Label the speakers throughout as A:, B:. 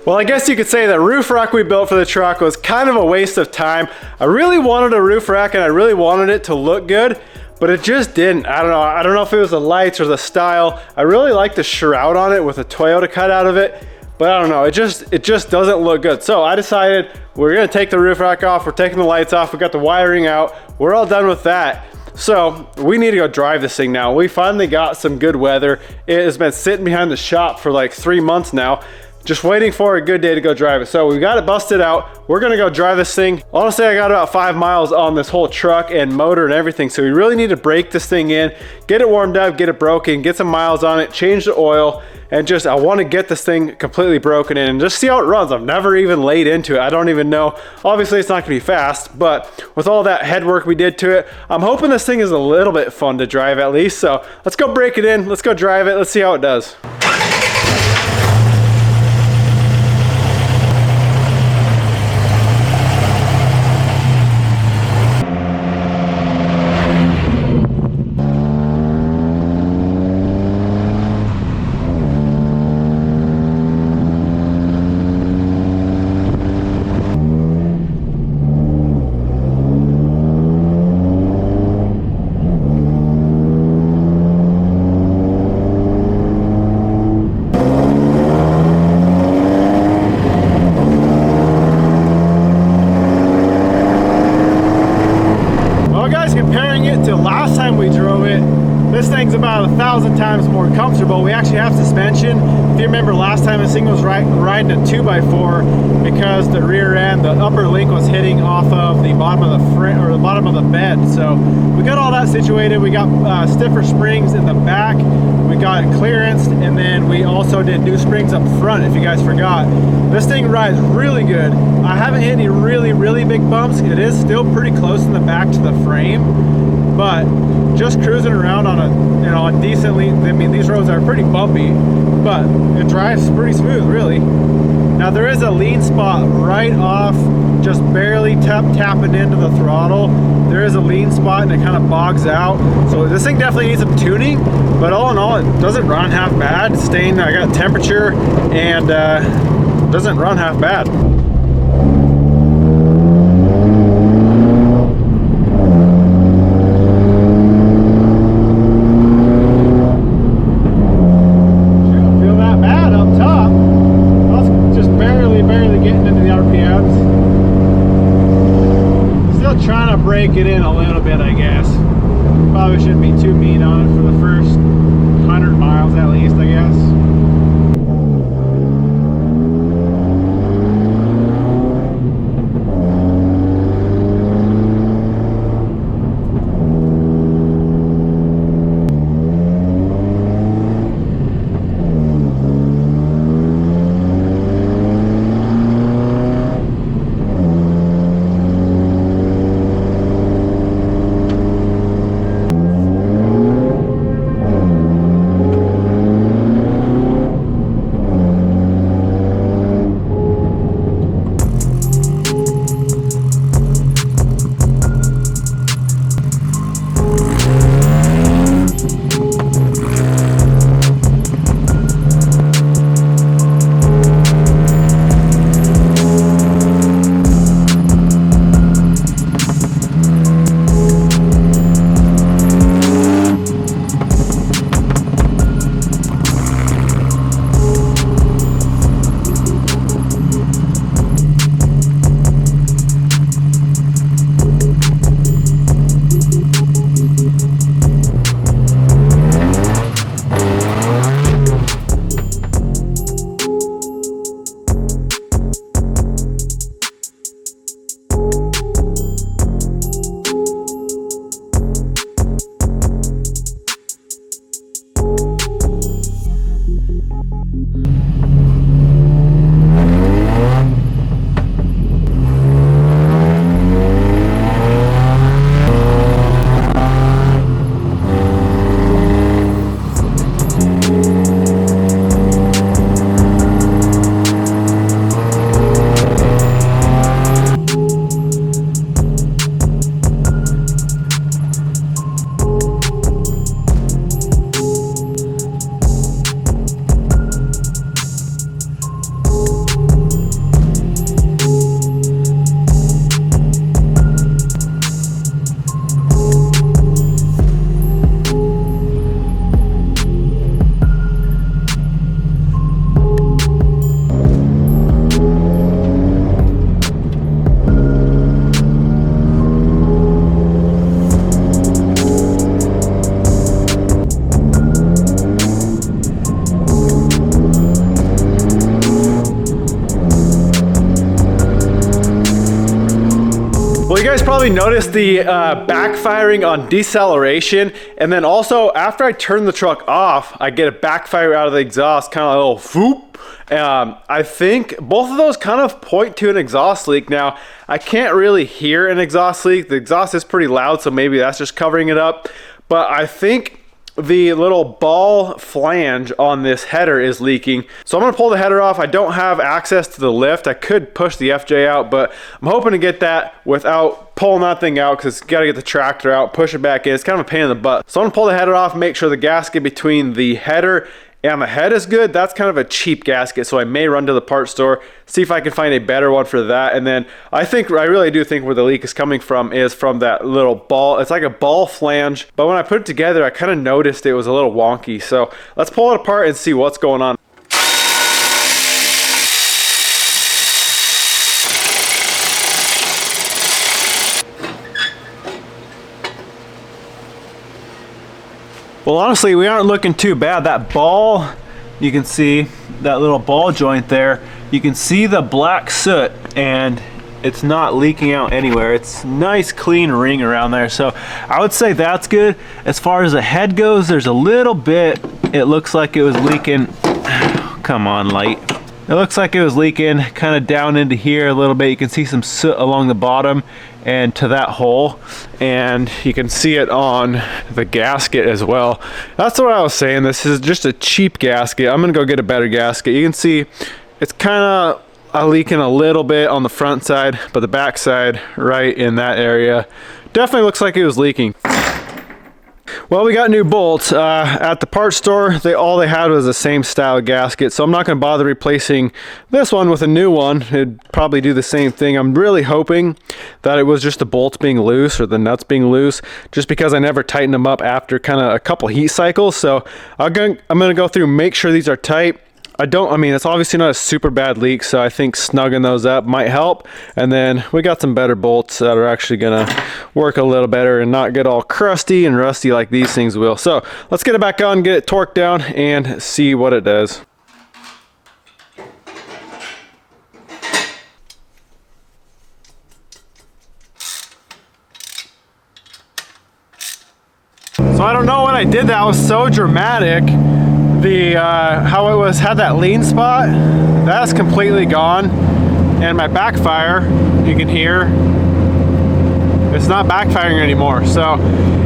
A: Well, I guess you could say the roof rack we built for the truck was kind of a waste of time. I really wanted a roof rack and I really wanted it to look good, but it just didn't. I don't know if it was the lights or the style. I really like the shroud on it with a Toyota cut out of it, but I don't know, it just doesn't look good. So I decided we're gonna take the roof rack off, we're taking the lights off, we got the wiring out, we're all done with that. So we need to go drive this thing now. We finally got some good weather. It has been sitting behind the shop for like 3 months now, just waiting for a good day to go drive it. So we got it busted out. We're gonna go drive this thing. Honestly, I got about 5 miles on this whole truck and motor and everything. So we really need to break this thing in, get it warmed up, get it broken, get some miles on it, change the oil, and just, I wanna get this thing completely broken in and just see how it runs. I've never even laid into it. I don't even know. Obviously it's not gonna be fast, but with all that head work we did to it, I'm hoping this thing is a little bit fun to drive at least. So let's go break it in, let's go drive it, let's see how it does. This thing's about 1,000 times more comfortable. We actually have suspension. If you remember last time, this thing was riding a 2x4 because the rear end, the upper link was hitting off of the bottom of the front or the bottom of the bed. So we got all that situated. We got stiffer springs in the back. We got it clearanced, and then we also did new springs up front, if you guys forgot. This thing rides really good. I haven't hit any really big bumps. It is still pretty close in the back to the frame, but just cruising around on a decently, I mean, these roads are pretty bumpy, but it drives pretty smooth, really. Now there is a lean spot right off, just barely tapping into the throttle. There is a lean spot and it kind of bogs out. So this thing definitely needs some tuning, but all in all, it doesn't run half bad. It's staying, I got temperature, and doesn't run half bad. Break it in a little bit, I guess. Probably shouldn't be too mean on it for the first 100 miles at least, I guess. probably noticed the backfiring on deceleration, and then also after I turn the truck off, I get a backfire out of the exhaust, kind of a little whoop. I think both of those kind of point to an exhaust leak. Now, I can't really hear an exhaust leak. The exhaust is pretty loud, so maybe that's just covering it up. But I think the little ball flange on this header is leaking. So I'm gonna pull the header off. I don't have access to the lift. I could push the FJ out, but I'm hoping to get that without pulling that thing out, because it's gotta get the tractor out, push it back in. It's kind of a pain in the butt. So I'm gonna pull the header off, make sure the gasket between the header and the head is good. That's kind of a cheap gasket, so I may run to the parts store, see if I can find a better one for that. And then I really do think where the leak is coming from is from that little ball. It's like a ball flange, but when I put it together, I kind of noticed it was a little wonky. So let's pull it apart and see what's going on. Well, honestly, we aren't looking too bad. That ball, you can see that little ball joint there. You can see the black soot, and it's not leaking out anywhere. It's nice clean ring around there. So I would say that's good. As far as the head goes, there's a little bit, it looks like it was leaking. Come on, light. It looks like it was leaking kind of down into here a little bit. You can see some soot along the bottom and to that hole, and you can see it on the gasket as well. That's what I was saying. This is just a cheap gasket. I'm gonna go get a better gasket. You can see it's kind of leaking a little bit on the front side, but the back side right in that area definitely looks like it was leaking. Well, we got new bolts at the parts store. All they had was the same style gasket, so I'm not going to bother replacing this one with a new one. It'd probably do the same thing. I'm really hoping that it was just the bolts being loose or the nuts being loose, just because I never tightened them up after kind of a couple heat cycles. So I'm going to go through, make sure these are tight. I mean, it's obviously not a super bad leak, so I think snugging those up might help. And then we got some better bolts that are actually gonna work a little better and not get all crusty and rusty like these things will. So let's get it back on, get it torqued down, and see what it does. So I don't know what I did that was so dramatic. How it had that lean spot, that's completely gone, and my backfire, you can hear it's not backfiring anymore. So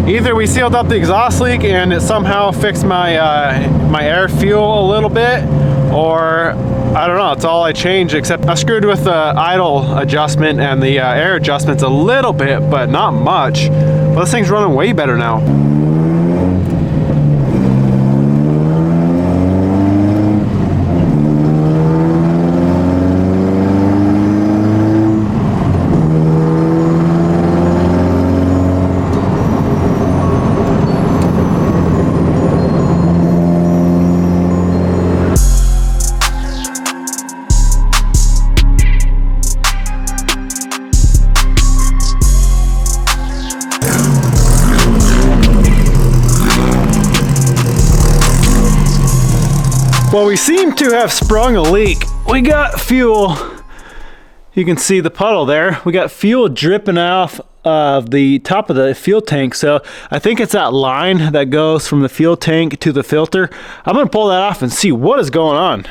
A: either we sealed up the exhaust leak and it somehow fixed my my air fuel a little bit, or I don't know. It's all I changed, except I screwed with the idle adjustment and the air adjustments a little bit, but not much. But this thing's running way better now. Well, we seem to have sprung a leak. We got fuel. You can see the puddle there. We got fuel dripping off of the top of the fuel tank. So I think it's that line that goes from the fuel tank to the filter. I'm gonna pull that off and see what is going on.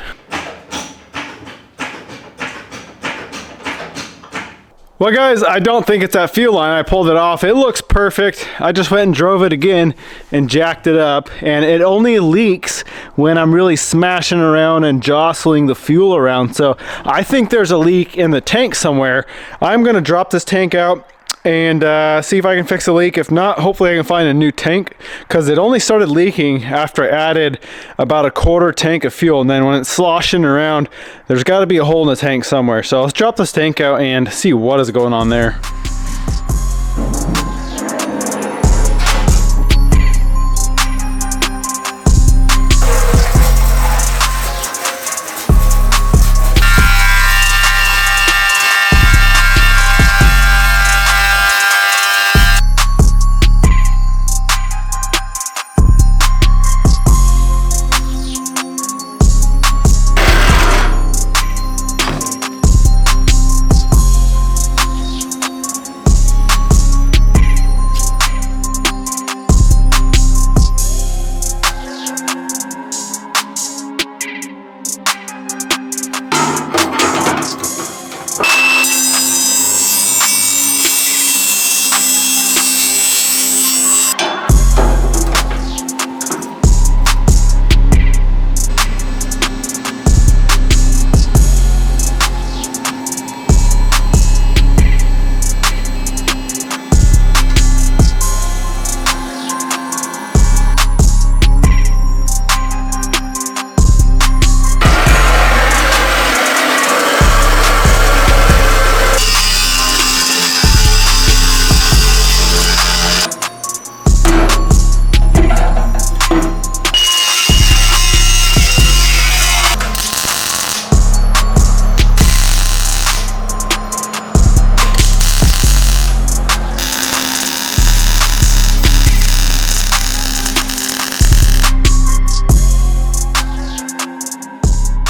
A: Well guys, I don't think it's that fuel line. I pulled it off. It looks perfect. I just went and drove it again and jacked it up, and it only leaks when I'm really smashing around and jostling the fuel around. So I think there's a leak in the tank somewhere. I'm gonna drop this tank out and see if I can fix the leak. If not, hopefully I can find a new tank, because it only started leaking after I added about a quarter tank of fuel, and then when it's sloshing around, there's got to be a hole in the tank somewhere. So let's drop this tank out and see what is going on there.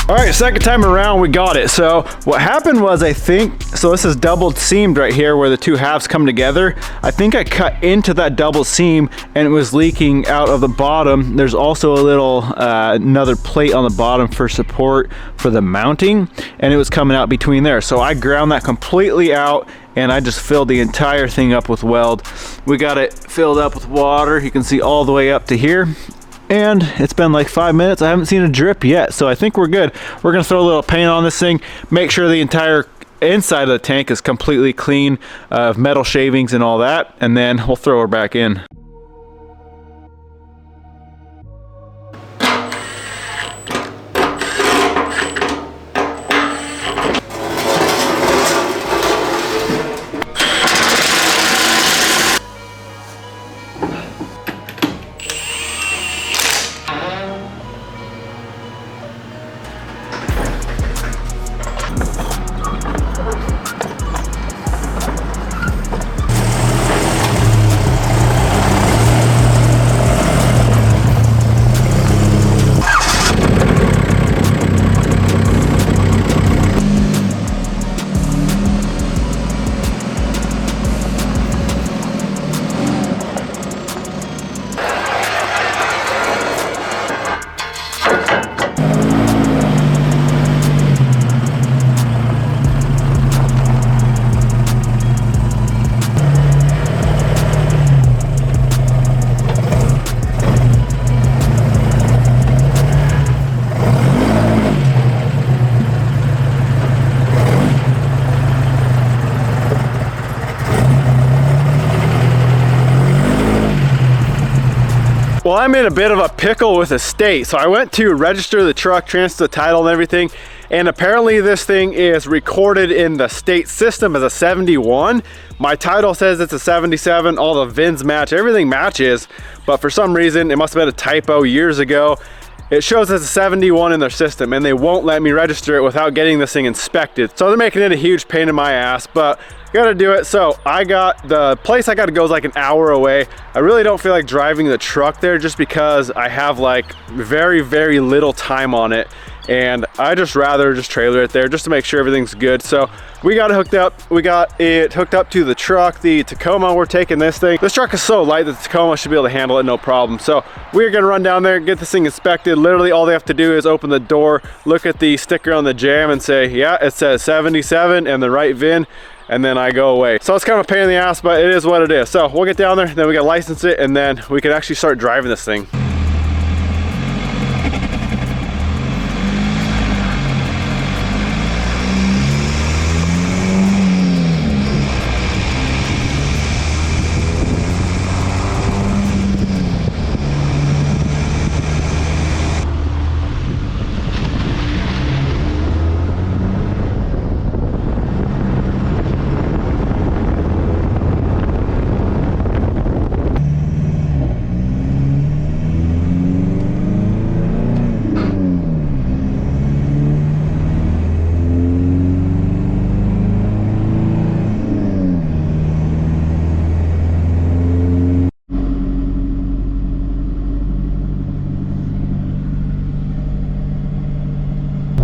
A: All right, second time around, we got it. So what happened was, I think, so this is double seamed right here where the two halves come together. I think I cut into that double seam and it was leaking out of the bottom. There's also a little, another plate on the bottom for support for the mounting, and it was coming out between there. So I ground that completely out and I just filled the entire thing up with weld. We got it filled up with water. You can see all the way up to here. And it's been like 5 minutes. I haven't seen a drip yet, so I think we're good. We're gonna throw a little paint on this thing, make sure the entire inside of the tank is completely clean of metal shavings and all that, and then we'll throw her back in. Well, I'm in a bit of a pickle with the state. So I went to register the truck, transfer the title and everything, and apparently this thing is recorded in the state system as a 71. My title says it's a 77, all the VINs match, everything matches, but for some reason, it must have been a typo years ago. It shows as a 71 in their system, and they won't let me register it without getting this thing inspected. So they're making it a huge pain in my ass, but gotta do it. So the place I gotta go is like an hour away. I really don't feel like driving the truck there just because I have like very, very little time on it. And I just rather just trailer it there just to make sure everything's good. So we got it hooked up. We got it hooked up to the truck, the Tacoma. We're taking this thing. This truck is so light that the Tacoma should be able to handle it no problem. So we're gonna run down there and get this thing inspected. Literally all they have to do is open the door, look at the sticker on the jam and say, yeah, it says 77 and the right VIN, and then I go away. So it's kind of a pain in the ass, but it is what it is. So we'll get down there, then we gotta license it, and then we can actually start driving this thing.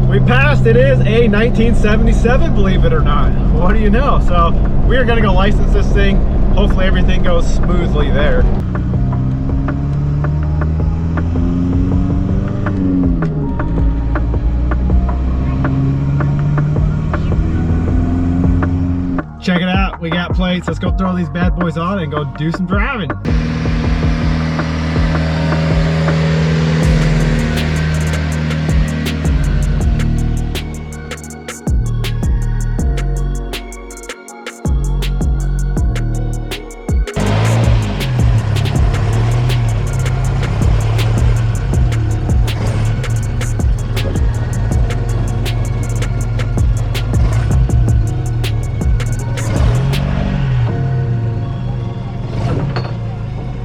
A: We passed. It is a 1977, believe it or not. What do you know? So we are gonna go license this thing. Hopefully everything goes smoothly there. Check it out, we got plates. Let's go throw these bad boys on and go do some driving.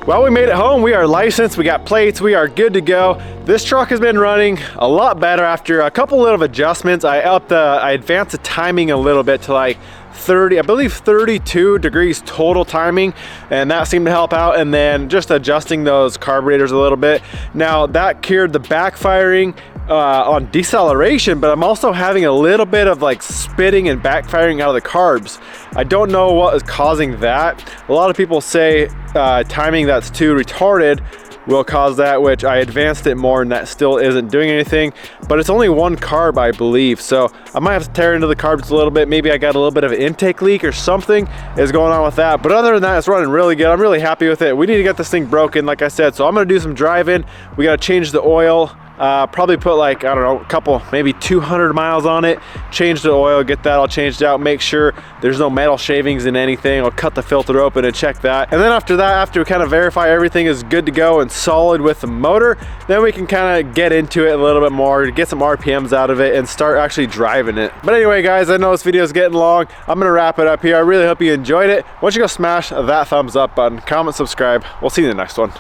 A: Well, we made it home. We are licensed, we got plates, we are good to go. This truck has been running a lot better after a couple little adjustments. I advanced the timing a little bit to like 30, I believe 32 degrees total timing, and that seemed to help out. And then just adjusting those carburetors a little bit. Now that cured the backfiring. on deceleration, but I'm also having a little bit of like spitting and backfiring out of the carbs. I don't know what is causing that. A lot of people say timing that's too retarded will cause that, which I advanced it more and that still isn't doing anything, but it's only one carb, I believe. So I might have to tear into the carbs a little bit. Maybe I got a little bit of an intake leak or something is going on with that. But other than that, it's running really good. I'm really happy with it. We need to get this thing broken, like I said. So I'm gonna do some driving. We gotta change the oil. Probably put like, I don't know, a couple, maybe 200 miles on it, change the oil, get that all changed out, make sure there's no metal shavings in anything. I'll cut the filter open and check that. And then after that, after we kind of verify everything is good to go and solid with the motor, then we can kind of get into it a little bit more, get some RPMs out of it and start actually driving it. But anyway, guys, I know this video is getting long. I'm gonna wrap it up here. I really hope you enjoyed it. Why don't you go smash that thumbs up button, comment, subscribe. We'll see you in the next one.